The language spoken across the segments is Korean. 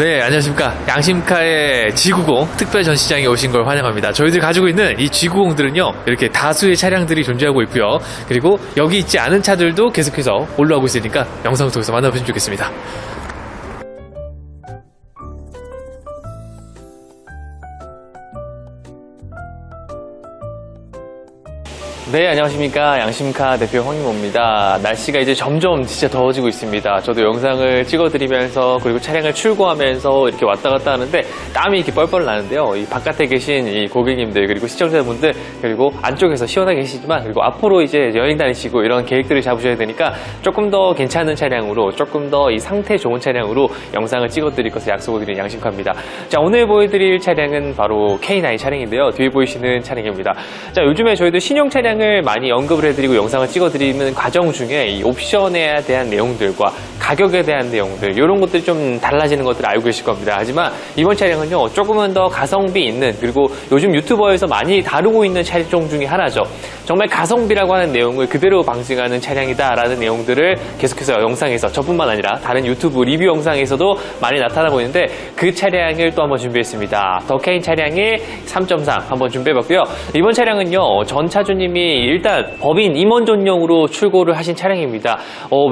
네, 안녕하십니까. 양심카의 G90 특별 전시장에 오신 걸 환영합니다. 저희들이 가지고 있는 이 G90들은요, 이렇게 다수의 차량들이 존재하고 있고요. 그리고 여기 있지 않은 차들도 계속해서 올라오고 있으니까 영상을 통해서 만나보시면 좋겠습니다. 네, 안녕하십니까. 양심카 대표 황인모입니다. 날씨가 이제 점점 진짜 더워지고 있습니다. 저도 영상을 찍어드리면서 그리고 차량을 출고하면서 이렇게 왔다 갔다 하는데 땀이 이렇게 뻘뻘 나는데요. 이 바깥에 계신 이 고객님들 그리고 시청자분들 그리고 안쪽에서 시원하게 계시지만 그리고 앞으로 이제 여행 다니시고 이런 계획들을 잡으셔야 되니까 조금 더 괜찮은 차량으로 조금 더 이 상태 좋은 차량으로 영상을 찍어드릴 것을 약속을 드린 양심카입니다. 자, 오늘 보여드릴 차량은 바로 K9 차량인데요. 뒤에 보이시는 차량입니다. 자, 요즘에 저희도 신형 차량을 많이 언급을 해드리고 영상을 찍어드리는 과정 중에 이 옵션에 대한 내용들과 가격에 대한 내용들 이런 것들이 좀 달라지는 것들을 알고 계실 겁니다. 하지만 이번 차량은요 조금은 더 가성비 있는 그리고 요즘 유튜버에서 많이 다루고 있는 차종 중에 하나죠. 정말 가성비라고 하는 내용을 그대로 방증하는 차량이다라는 내용들을 계속해서 영상에서 저뿐만 아니라 다른 유튜브 리뷰 영상에서도 많이 나타나고 있는데 그 차량을 또 한번 준비했습니다. 더 K 차량의 3.3 한번 준비해봤고요. 이번 차량은요 전 차주님이 일단 법인 임원 전용으로 출고를 하신 차량입니다.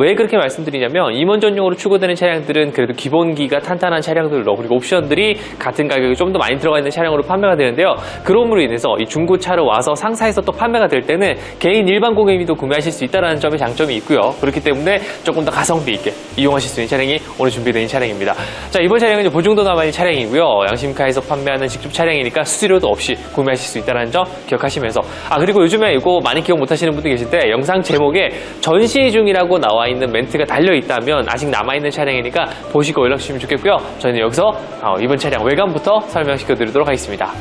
왜 그렇게 말씀드리냐면 임원 전용으로 출고되는 차량들은 그래도 기본기가 탄탄한 차량들로 그리고 옵션들이 같은 가격이 좀 더 많이 들어가 있는 차량으로 판매가 되는데요. 그럼으로 인해서 이 중고차로 와서 상사에서 또 판매가 될 때는 개인 일반 고객님도 구매하실 수 있다는 점의 장점이 있고요. 그렇기 때문에 조금 더 가성비 있게 이용하실 수 있는 차량이 오늘 준비된 차량입니다. 자, 이번 차량은 보증도 남아있는 차량이고요. 양심카에서 판매하는 직접 차량이니까 수수료도 없이 구매하실 수 있다는 점 기억하시면서 그리고 요즘에 이거 많이 기억 못하시는 분들 계신데 영상 제목에 전시 중이라고 나와 있는 멘트가 달려 있다면 아직 남아있는 차량이니까 보시고 연락 주시면 좋겠고요. 저희는 여기서 이번 차량 외관부터 설명시켜 드리도록 하겠습니다.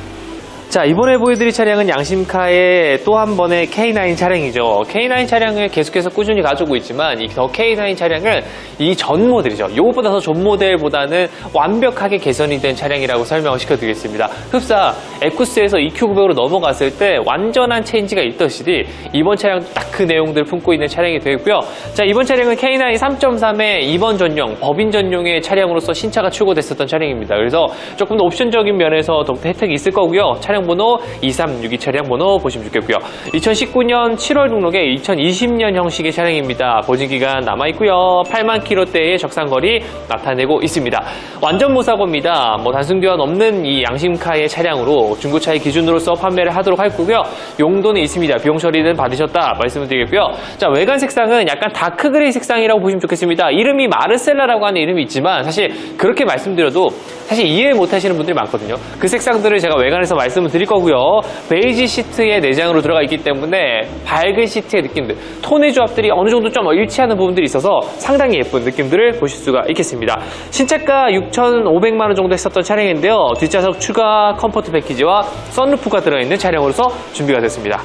자, 이번에 보여드릴 차량은 양심카의 또 한 번의 K9 차량이죠. K9 차량을 계속해서 꾸준히 가지고 있지만 이 더 K9 차량은 이 전 모델이죠. 이것보다 더 전 모델보다는 완벽하게 개선이 된 차량이라고 설명을 시켜드리겠습니다. 흡사 에쿠스에서 EQ900으로 넘어갔을 때 완전한 체인지가 있듯이 이번 차량도 딱 그 내용들을 품고 있는 차량이 되고요. 자, 이번 차량은 K9 3.3의 2번 전용, 법인 전용의 차량으로서 신차가 출고됐었던 차량입니다. 그래서 조금 더 옵션적인 면에서 더 혜택이 있을 거고요. 차량 번호 2362 차량 번호 보시면 좋겠고요. 2019년 7월 등록에 2020년 형식의 차량입니다. 보증기간 남아있고요. 8만 킬로대의 적상거리 나타내고 있습니다. 완전 무사고입니다. 단순 교환 없는 이 양심카의 차량으로 중고차의 기준으로서 판매를 하도록 할 거고요. 용도는 있습니다. 비용 처리는 받으셨다 말씀을 드리겠고요. 자, 외관 색상은 약간 다크 그레이 색상이라고 보시면 좋겠습니다. 이름이 마르셀라라고 하는 이름이 있지만 사실 그렇게 말씀드려도 사실 이해 못하시는 분들이 많거든요. 그 색상들을 제가 외관에서 말씀을 드릴 거고요. 베이지 시트의 내장으로 들어가 있기 때문에 밝은 시트의 느낌들, 톤의 조합들이 어느 정도 좀 일치하는 부분들이 있어서 상당히 예쁜 느낌들을 보실 수가 있겠습니다. 신차가 6,500만 원 정도 했었던 차량인데요. 뒷좌석 추가 컴포트 패키지와 썬루프가 들어있는 차량으로서 준비가 됐습니다.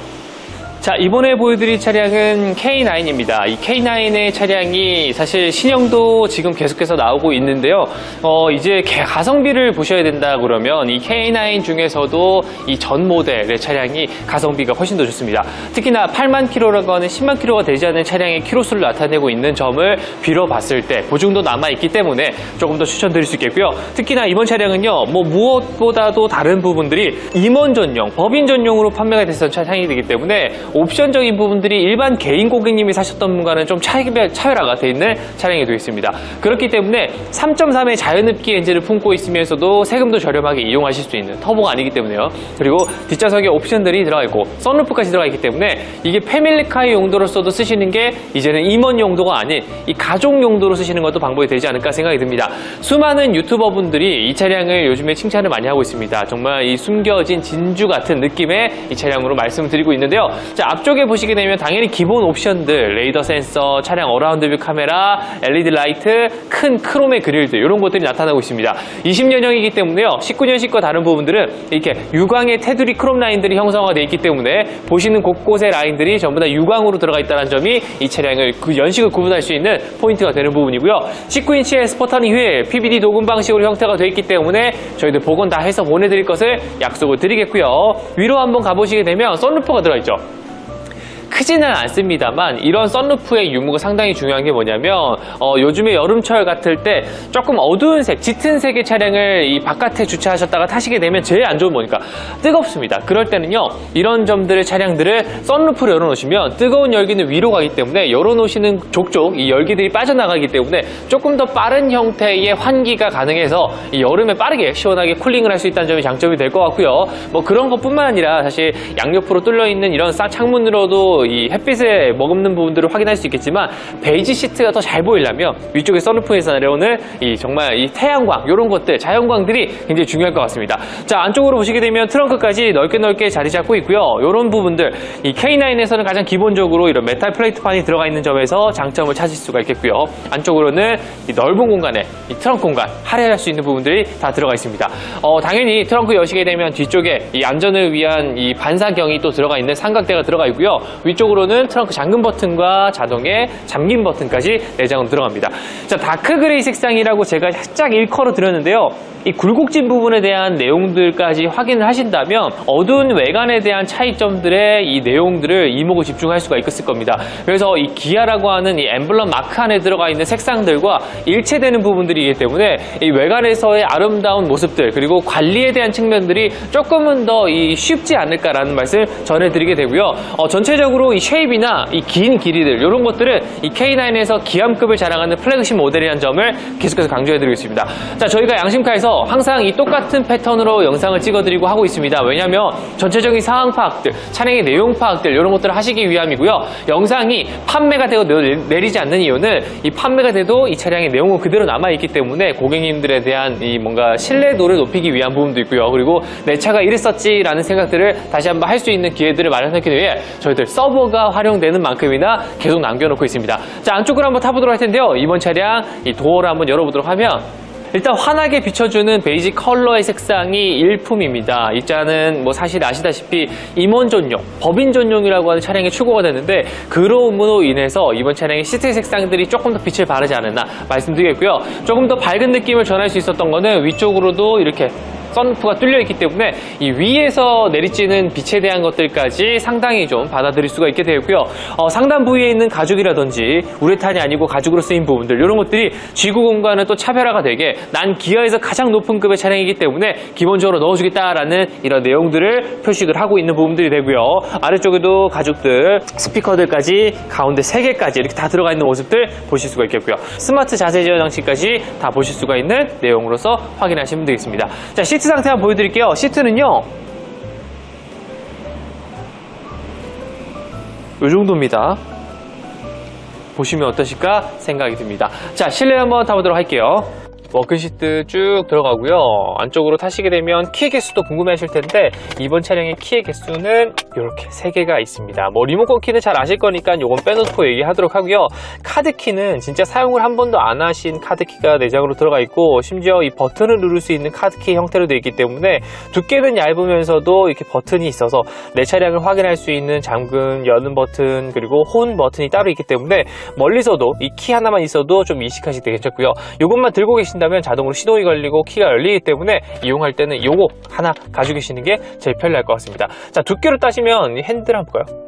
자, 이번에 보여드릴 차량은 K9입니다. 이 K9의 차량이 사실 신형도 지금 계속해서 나오고 있는데요. 이제 가성비를 보셔야 된다 그러면 이 K9 중에서도 이 전 모델의 차량이 가성비가 훨씬 더 좋습니다. 특히나 8만 킬로라고 하는 10만 킬로가 되지 않는 차량의 키로수를 나타내고 있는 점을 빌어봤을 때 보증도 남아있기 때문에 조금 더 추천드릴 수 있겠고요. 특히나 이번 차량은요, 무엇보다도 다른 부분들이 임원 전용, 법인 전용으로 판매가 됐던 차량이 되기 때문에 옵션적인 부분들이 일반 개인 고객님이 사셨던 분과는 좀 차별화가 되어 있는 차량이 되어 있습니다. 그렇기 때문에 3.3의 자연흡기 엔진을 품고 있으면서도 세금도 저렴하게 이용하실 수 있는 터보가 아니기 때문에요. 그리고 뒷좌석에 옵션들이 들어가 있고 썬루프까지 들어가 있기 때문에 이게 패밀리카의 용도로서도 쓰시는 게 이제는 임원 용도가 아닌 이 가족 용도로 쓰시는 것도 방법이 되지 않을까 생각이 듭니다. 수많은 유튜버분들이 이 차량을 요즘에 칭찬을 많이 하고 있습니다. 정말 이 숨겨진 진주 같은 느낌의 이 차량으로 말씀을 드리고 있는데요. 자, 앞쪽에 보시게 되면 당연히 기본 옵션들, 레이더 센서, 차량 어라운드 뷰 카메라, LED 라이트, 큰 크롬의 그릴들 이런 것들이 나타나고 있습니다. 20년형이기 때문에요. 19년식과 다른 부분들은 이렇게 유광의 테두리 크롬 라인들이 형성화되어 있기 때문에 보시는 곳곳의 라인들이 전부 다 유광으로 들어가 있다는 점이 이 차량을 그 연식을 구분할 수 있는 포인트가 되는 부분이고요. 19인치의 스포터닝 휠, PBD 도금 방식으로 형태가 되어 있기 때문에 저희들 복원 다 해서 보내드릴 것을 약속을 드리겠고요. 위로 한번 가보시게 되면 썬루프가 들어있죠. 크지는 않습니다만 이런 썬루프의 유무가 상당히 중요한 게 뭐냐면 요즘에 여름철 같을 때 조금 어두운 색, 짙은 색의 차량을 이 바깥에 주차하셨다가 타시게 되면 제일 안 좋은 뭐니까 뜨겁습니다. 그럴 때는요, 이런 점들의 차량들을 썬루프를 열어놓으시면 뜨거운 열기는 위로 가기 때문에 열어놓으시는 족족 이 열기들이 빠져나가기 때문에 조금 더 빠른 형태의 환기가 가능해서 이 여름에 빠르게 시원하게 쿨링을 할 수 있다는 점이 장점이 될 것 같고요. 뭐 그런 것뿐만 아니라 사실 양옆으로 뚫려 있는 이런 창문으로도 이 햇빛에 머금는 부분들을 확인할 수 있겠지만 베이지 시트가 더 잘 보이려면 위쪽에 썬루프에서 내려오는 이 정말 이 태양광 이런 것들, 자연광들이 굉장히 중요할 것 같습니다. 자, 안쪽으로 보시게 되면 트렁크까지 넓게 자리 잡고 있고요. 이런 부분들 이 K9에서는 가장 기본적으로 이런 메탈 플레이트판이 들어가 있는 점에서 장점을 찾을 수가 있겠고요. 안쪽으로는 이 넓은 공간에 이 트렁크 공간 할애할 수 있는 부분들이 다 들어가 있습니다. 당연히 트렁크 여시게 되면 뒤쪽에 이 안전을 위한 이 반사경이 또 들어가 있는 삼각대가 들어가 있고요. 위쪽으로는 트렁크 잠금 버튼과 자동의 잠김 버튼까지 내장으로 들어갑니다. 자, 다크 그레이 색상이라고 제가 살짝 일컬어 드렸는데요. 이 굴곡진 부분에 대한 내용들까지 확인을 하신다면 어두운 외관에 대한 차이점들의 이 내용들을 이목을 집중할 수가 있을 겁니다. 그래서 이 기아라고 하는 이 엠블럼 마크 안에 들어가 있는 색상들과 일체되는 부분들이기 때문에 이 외관에서의 아름다운 모습들 그리고 관리에 대한 측면들이 조금은 더 쉽지 않을까라는 말씀을 전해드리게 되고요. 전체적으로 이 쉐입이나 이 긴 길이들 이런 것들은 이 K9에서 기암급을 자랑하는 플래그십 모델이라는 점을 계속해서 강조해드리고 있습니다. 자, 저희가 양심카에서 항상 이 똑같은 패턴으로 영상을 찍어드리고 하고 있습니다. 왜냐하면 전체적인 상황 파악들, 차량의 내용 파악들 이런 것들을 하시기 위함이고요. 영상이 판매가 되고 내리지 않는 이유는 이 판매가 돼도 이 차량의 내용은 그대로 남아있기 때문에 고객님들에 대한 이 뭔가 신뢰도를 높이기 위한 부분도 있고요. 그리고 내 차가 이랬었지라는 생각들을 다시 한번 할 수 있는 기회들을 마련하기 위해 저희들 서버가 활용되는 만큼이나 계속 남겨놓고 있습니다. 자, 안쪽으로 한번 타보도록 할 텐데요. 이번 차량 이 도어를 한번 열어보도록 하면 일단 환하게 비춰주는 베이지 컬러의 색상이 일품입니다. 이 차는 뭐 사실 아시다시피 임원 전용, 법인 전용이라고 하는 차량이 출고가 됐는데 그로움으로 인해서 이번 차량의 시트 색상들이 조금 더 빛을 발하지 않았나 말씀드리겠고요. 조금 더 밝은 느낌을 전할 수 있었던 거는 위쪽으로도 이렇게 썬루프가 뚫려 있기 때문에 이 위에서 내리쬐는 빛에 대한 것들까지 상당히 좀 받아들일 수가 있게 되었고요. 상단 부위에 있는 가죽이라든지 우레탄이 아니고 가죽으로 쓰인 부분들 이런 것들이 지구 공간은 또 차별화가 되게 난 기아에서 가장 높은 급의 차량이기 때문에 기본적으로 넣어주겠다라는 이런 내용들을 표식을 하고 있는 부분들이 되고요. 아래쪽에도 가죽들, 스피커들까지 가운데 3개까지 이렇게 다 들어가 있는 모습들 보실 수가 있겠고요. 스마트 자세 제어 장치까지 다 보실 수가 있는 내용으로서 확인하시면 되겠습니다. 자, 시트 상태 한번 보여드릴게요. 시트는요, 이 정도입니다. 보시면 어떠실까 생각이 듭니다. 자, 실내 한번 타보도록 할게요. 워크 시트 쭉 들어가고요. 안쪽으로 타시게 되면 키의 개수도 궁금해하실 텐데 이번 차량의 키의 개수는 이렇게 3개가 있습니다. 뭐 리모컨 키는 잘 아실 거니까 요건 빼놓고 얘기하도록 하고요. 카드 키는 진짜 사용을 한 번도 안 하신 카드 키가 내장으로 들어가 있고 심지어 이 버튼을 누를 수 있는 카드 키 형태로 되어 있기 때문에 두께는 얇으면서도 이렇게 버튼이 있어서 내 차량을 확인할 수 있는 잠금, 여는 버튼 그리고 혼 버튼이 따로 있기 때문에 멀리서도 이 키 하나만 있어도 좀 인식하시기 괜찮고요. 요것만 들고 계신다면 자동으로 시동이 걸리고 키가 열리기 때문에 이용할 때는 요거 하나 가지고 계시는 게 제일 편리할 것 같습니다. 자, 두께로 따시면 핸들 한번 볼까요?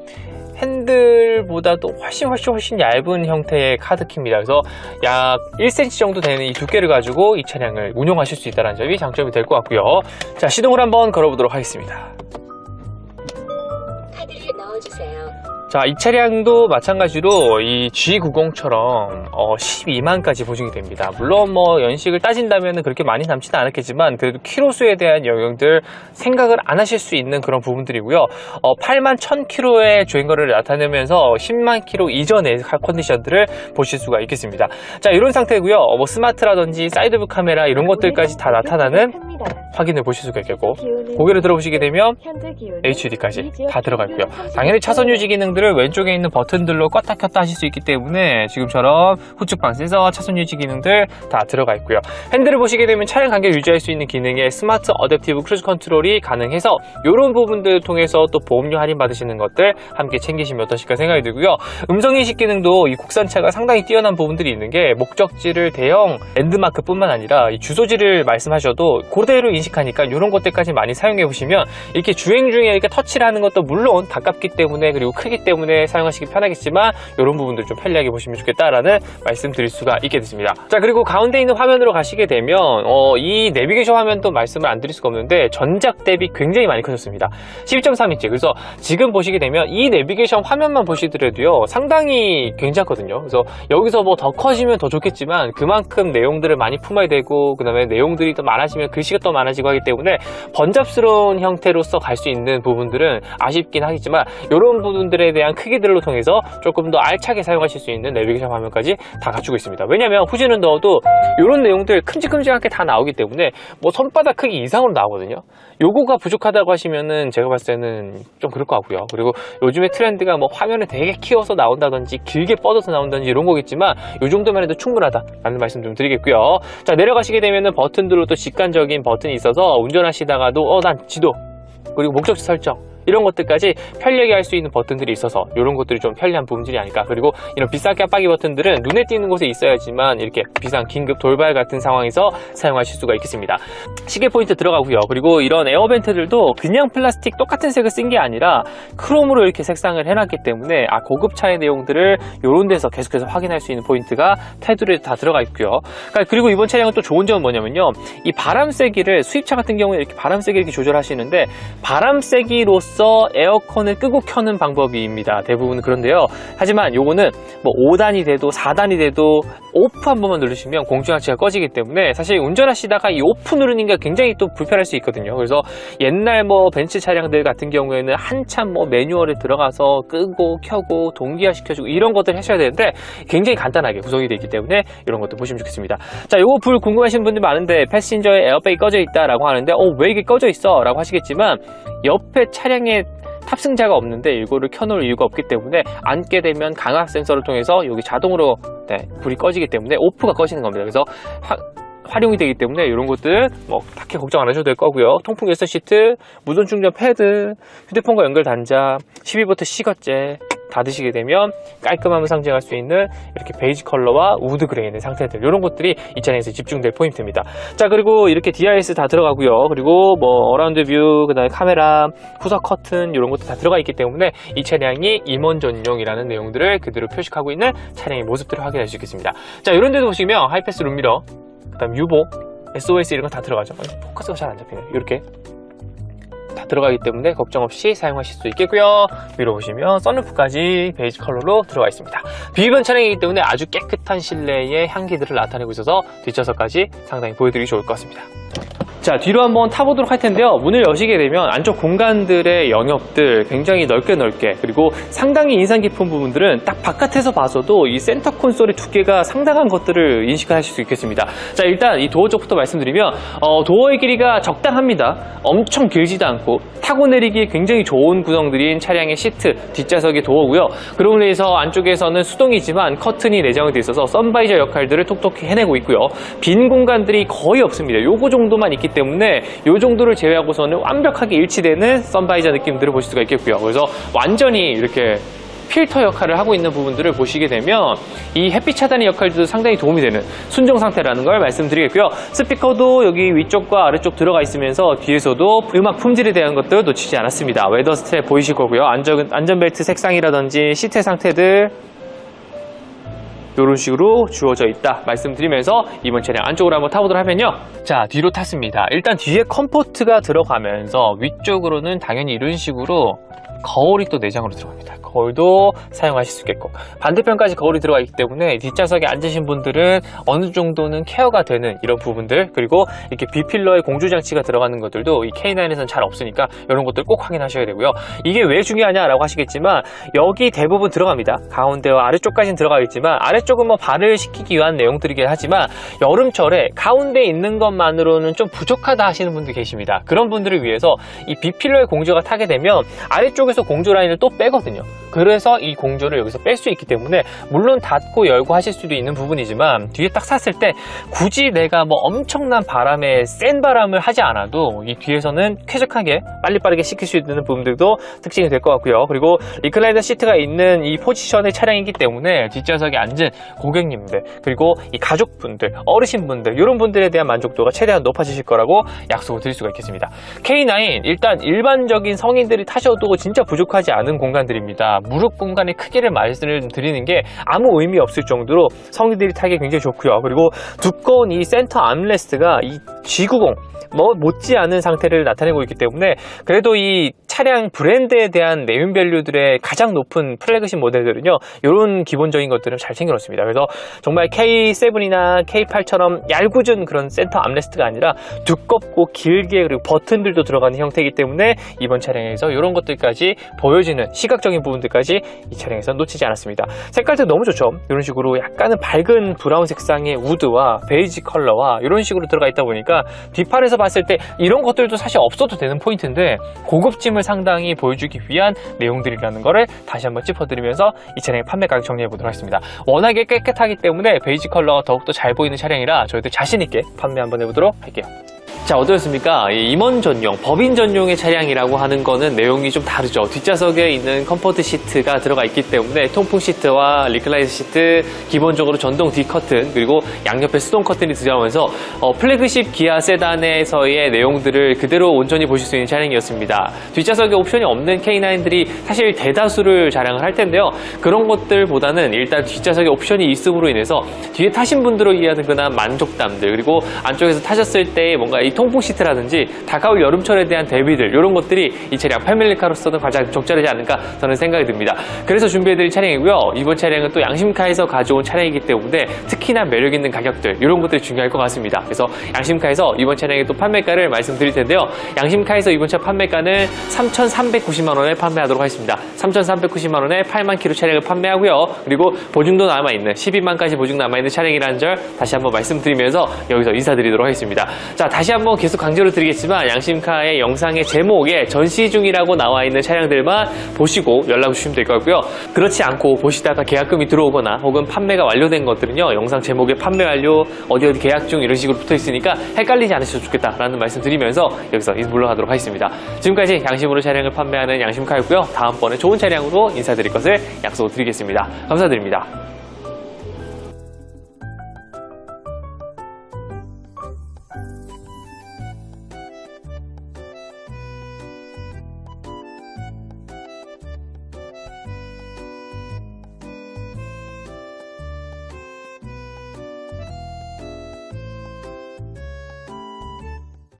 핸들보다도 훨씬 얇은 형태의 카드키입니다. 그래서 약 1cm 정도 되는 이 두께를 가지고 이 차량을 운용하실 수 있다는 점이 장점이 될 것 같고요. 자, 시동을 한번 걸어보도록 하겠습니다. 카드를 넣어주세요. 자, 이 차량도 마찬가지로 이 G90처럼 12만까지 보증이 됩니다. 물론 뭐 연식을 따진다면 그렇게 많이 남지는 않았겠지만 그래도 키로수에 대한 영역들 생각을 안 하실 수 있는 그런 부분들이고요. 8만 1000km의 주행거리를 나타내면서 10만 km 이전의 컨디션들을 보실 수가 있겠습니다. 자, 이런 상태고요. 뭐 스마트라든지 사이드뷰 카메라 이런 것들까지 다 나타나는 확인을 보실 수가 있겠고 고개를 들어보시게 되면 HUD까지 다 들어가 있고요. 당연히 차선 유지 기능들을 왼쪽에 있는 버튼들로 껐다 켰다 하실 수 있기 때문에 지금처럼 후측방 센서, 차선 유지 기능들 다 들어가 있고요. 핸들을 보시게 되면 차량 간격을 유지할 수 있는 기능에 스마트 어댑티브 크루즈 컨트롤이 가능해서 이런 부분들을 통해서 또 보험료 할인 받으시는 것들 함께 챙기시면 어떠실까 생각이 들고요. 음성인식 기능도 이 국산차가 상당히 뛰어난 부분들이 있는 게 목적지를 대형 랜드마크 뿐만 아니라 이 주소지를 말씀하셔도 그대로 인식하니까 이런 것들까지 많이 사용해 보시면 이렇게 주행 중에 이렇게 터치를 하는 것도 물론 가깝기 때문에 그리고 크기 때문에 사용하시기 편하겠지만 이런 부분들 좀 편리하게 보시면 좋겠다라는 말씀드릴 수가 있게 됐습니다. 자, 그리고 가운데 있는 화면으로 가시게 되면 이 내비게이션 화면도 말씀을 안 드릴 수가 없는데 전작 대비 굉장히 많이 커졌습니다. 12.3인치. 그래서 지금 보시게 되면 이 내비게이션 화면만 보시더라도요 상당히 괜찮거든요. 그래서 여기서 뭐 더 커지면 더 좋겠지만 그만큼 내용들을 많이 품어야 되고 그 다음에 내용들이 더 많아지면 글씨가 더 많아지고 하기 때문에 번잡스러운 형태로서 갈 수 있는 부분들은 아쉽긴 하겠지만 이런 부분들에 대한 크기들로 통해서 조금 더 알차게 사용하실 수 있는 내비게이션 화면까지 다 갖추고 있습니다. 왜냐면 후진을 넣어도 이런 내용들 큼직큼직하게 다 나오기 때문에 뭐 손바닥 크기 이상으로 나오거든요. 요거가 부족하다고 하시면은 제가 봤을 때는 좀 그럴 것 같고요. 그리고 요즘에 트렌드가 뭐 화면을 되게 키워서 나온다든지 길게 뻗어서 나온다든지 이런 거겠지만 요 정도만 해도 충분하다라는 말씀 좀 드리겠고요. 자, 내려가시게 되면은 버튼들로 또 직관적인 버튼이 있어서 운전하시다가도 난 지도 그리고 목적지 설정 이런 것들까지 편리하게 할 수 있는 버튼들이 있어서 이런 것들이 좀 편리한 부분들이 아닐까. 그리고 이런 비싼 깜빡이 버튼들은 눈에 띄는 곳에 있어야지만 이렇게 비상 긴급 돌발 같은 상황에서 사용하실 수가 있겠습니다. 시계 포인트 들어가고요. 그리고 이런 에어벤트들도 그냥 플라스틱 똑같은 색을 쓴 게 아니라 크롬으로 이렇게 색상을 해놨기 때문에 고급차의 내용들을 이런 데서 계속해서 확인할 수 있는 포인트가 테두리에 다 들어가 있고요. 그리고 이번 차량은 또 좋은 점은 뭐냐면요, 이 바람 세기를 수입차 같은 경우에 이렇게 바람 세기 이렇게 조절하시는데 바람 세기로서 에어컨을 끄고 켜는 방법입니다. 대부분 그런데요. 하지만 요거는 뭐 5단이 돼도 4단이 돼도 오프 한 번만 누르시면 공중장치가 꺼지기 때문에 사실 운전하시다가 이 오프 누르는 게 굉장히 또 불편할 수 있거든요. 그래서 옛날 뭐 벤츠 차량들 같은 경우에는 한참 뭐 매뉴얼에 들어가서 끄고 켜고 동기화 시켜주고 이런 것들 하셔야 되는데 굉장히 간단하게 구성이 되어 있기 때문에 이런 것도 보시면 좋겠습니다. 자, 요거 불 궁금하신 분들 많은데 패신저의 에어백이 꺼져 있다라고 하는데 왜 이게 꺼져 있어? 라고 하시겠지만 옆에 차량에 탑승자가 없는데 이거를 켜놓을 이유가 없기 때문에 앉게 되면 강압 센서를 통해서 여기 자동으로 불이 꺼지기 때문에 오프가 꺼지는 겁니다. 그래서 활용이 되기 때문에 이런 것들 뭐 딱히 걱정 안 하셔도 될 거고요. 통풍 열선 시트, 무선 충전 패드, 휴대폰과 연결 단자, 12V 시거제 닫으시게 되면 깔끔함을 상징할 수 있는 이렇게 베이지 컬러와 우드 그레이 있는 상태들, 이런 것들이 이 차량에서 집중될 포인트입니다. 자, 그리고 이렇게 DRS 다 들어가고요. 그리고 뭐 어라운드 뷰, 그 다음에 카메라, 후석 커튼 이런 것도 다 들어가 있기 때문에 이 차량이 임원 전용이라는 내용들을 그대로 표식하고 있는 차량의 모습들을 확인할 수 있겠습니다. 자, 이런 데도 보시면 하이패스 룸미러, 그 다음 유보, SOS 이런 거 다 들어가죠. 포커스가 잘 안 잡히네요. 이렇게 다 들어가기 때문에 걱정 없이 사용하실 수 있겠고요. 위로 보시면 썬루프까지 베이지 컬러로 들어가 있습니다. 비흡연 차량이기 때문에 아주 깨끗한 실내의 향기들을 나타내고 있어서 뒷좌석까지 상당히 보여드리기 좋을 것 같습니다. 자, 뒤로 한번 타보도록 할 텐데요. 문을 여시게 되면 안쪽 공간들의 영역들 굉장히 넓게 그리고 상당히 인상 깊은 부분들은 딱 바깥에서 봐서도 이 센터 콘솔의 두께가 상당한 것들을 인식하실 수 있겠습니다. 자, 일단 이 도어 쪽부터 말씀드리면 도어의 길이가 적당합니다. 엄청 길지도 않고 타고 내리기 굉장히 좋은 구성들인 차량의 시트, 뒷좌석의 도어고요. 그러고 인해서 안쪽에서는 수동이지만 커튼이 내장이 되어 있어서 선바이저 역할들을 톡톡히 해내고 있고요. 빈 공간들이 거의 없습니다. 요거 정도만 있기 때문에 요 정도를 제외하고서는 완벽하게 일치되는 선바이저 느낌들을 보실 수가 있겠고요. 그래서 완전히 이렇게 필터 역할을 하고 있는 부분들을 보시게 되면 이 햇빛 차단의 역할도 상당히 도움이 되는 순정 상태라는 걸 말씀드리겠고요. 스피커도 여기 위쪽과 아래쪽 들어가 있으면서 뒤에서도 음악 품질에 대한 것들 놓치지 않았습니다. 웨더 스트랩 보이실 거고요. 안전벨트 색상이라든지 시트 상태들 이런 식으로 주어져 있다 말씀드리면서 이번 차량 안쪽으로 한번 타보도록 하면요. 자, 뒤로 탔습니다. 일단 뒤에 컴포트가 들어가면서 위쪽으로는 당연히 이런 식으로 거울이 또 내장으로 들어갑니다. 거울도 사용하실 수 있겠고 반대편까지 거울이 들어가 있기 때문에 뒷좌석에 앉으신 분들은 어느 정도는 케어가 되는 이런 부분들, 그리고 이렇게 B필러의 공조장치가 들어가는 것들도 이 K9에서는 잘 없으니까 이런 것들 꼭 확인하셔야 되고요. 이게 왜 중요하냐라고 하시겠지만 여기 대부분 들어갑니다. 가운데와 아래쪽까지는 들어가겠지만 아래쪽은 뭐 발을 식히기 위한 내용들이긴 하지만 여름철에 가운데 있는 것만으로는 좀 부족하다 하시는 분들 계십니다. 그런 분들을 위해서 이 B필러의 공조가 타게 되면 아래쪽에서 공조 라인을 또 빼거든요. 그래서 이 공조를 여기서 뺄 수 있기 때문에 물론 닫고 열고 하실 수도 있는 부분이지만 뒤에 딱 샀을 때 굳이 내가 뭐 엄청난 바람에 센 바람을 하지 않아도 이 뒤에서는 쾌적하게 빨리빠르게 시킬 수 있는 부분들도 특징이 될 것 같고요. 그리고 리클라이너 시트가 있는 이 포지션의 차량이기 때문에 뒷좌석에 앉은 고객님들, 그리고 이 가족분들, 어르신분들 이런 분들에 대한 만족도가 최대한 높아지실 거라고 약속을 드릴 수가 있겠습니다. K9 일단 일반적인 성인들이 타셔도 진짜 부족하지 않은 공간들입니다. 무릎 공간의 크기를 말씀드리는 게 아무 의미 없을 정도로 성인들이 타기 굉장히 좋고요. 그리고 두꺼운 이 센터 암레스트가 이 G90 못지않은 상태를 나타내고 있기 때문에 그래도 이 차량 브랜드에 대한 네임밸류들의 가장 높은 플래그십 모델들은요, 이런 기본적인 것들은 잘 챙겨놓습니다. 그래서 정말 K7이나 K8처럼 얄궂은 그런 센터 암레스트가 아니라 두껍고 길게, 그리고 버튼들도 들어가는 형태이기 때문에 이번 차량에서 이런 것들까지 보여지는 시각적인 부분들까지 이 차량에서 놓치지 않았습니다. 색깔도 너무 좋죠. 이런 식으로 약간은 밝은 브라운 색상의 우드와 베이지 컬러와 이런 식으로 들어가 있다 보니까 뒷판에서 봤을 때 이런 것들도 사실 없어도 되는 포인트인데 고급짐을 상당히 보여주기 위한 내용들이라는 거를 다시 한번 짚어드리면서 이 차량의 판매 가격 정리해 보도록 하겠습니다. 워낙에 깨끗하기 때문에 베이지 컬러가 더욱더 잘 보이는 차량이라 저희도 자신있게 판매 한번 해보도록 할게요. 자, 어떠셨습니까? 임원 전용, 법인 전용의 차량이라고 하는 거는 내용이 좀 다르죠. 뒷좌석에 있는 컴포트 시트가 들어가 있기 때문에 통풍 시트와 리클라이즈 시트, 기본적으로 전동 뒷커튼, 그리고 양옆에 수동 커튼이 들어가면서 플래그십 기아 세단에서의 내용들을 그대로 온전히 보실 수 있는 차량이었습니다. 뒷좌석에 옵션이 없는 K9들이 사실 대다수를 자랑을 할 텐데요. 그런 것들보다는 일단 뒷좌석에 옵션이 있음으로 인해서 뒤에 타신 분들로 이해하는 그런 만족감들, 그리고 안쪽에서 타셨을 때 뭔가 이 통풍 시트라든지 다가올 여름철에 대한 대비들, 이런 것들이 이 차량 패밀리카로서는 가장 적절하지 않을까 저는 생각이 듭니다. 그래서 준비해드릴 차량이고요. 이번 차량은 또 양심카에서 가져온 차량이기 때문에 특히나 매력있는 가격들, 이런 것들이 중요할 것 같습니다. 그래서 양심카에서 이번 차량의 또 판매가를 말씀드릴 텐데요. 양심카에서 이번 차 판매가는 3,390만 원에 판매하도록 하겠습니다. 3,390만 원에 8만 킬로 차량을 판매하고요. 그리고 보증도 남아있는 12만까지 보증 남아있는 차량이라는 점 다시 한번 말씀드리면서 여기서 인사드리도록 하겠습니다. 자, 다시 한번 계속 강조를 드리겠지만 양심카의 영상의 제목에 전시 중이라고 나와 있는 차량들만 보시고 연락 주시면 될 것 같고요. 그렇지 않고 보시다가 계약금이 들어오거나 혹은 판매가 완료된 것들은요, 영상 제목에 판매 완료, 어디 계약 중 이런 식으로 붙어 있으니까 헷갈리지 않으셔도 좋겠다라는 말씀 드리면서 여기서 인사 물러가도록 하겠습니다. 지금까지 양심으로 차량을 판매하는 양심카였고요. 다음번에 좋은 차량으로 인사드릴 것을 약속드리겠습니다. 감사드립니다.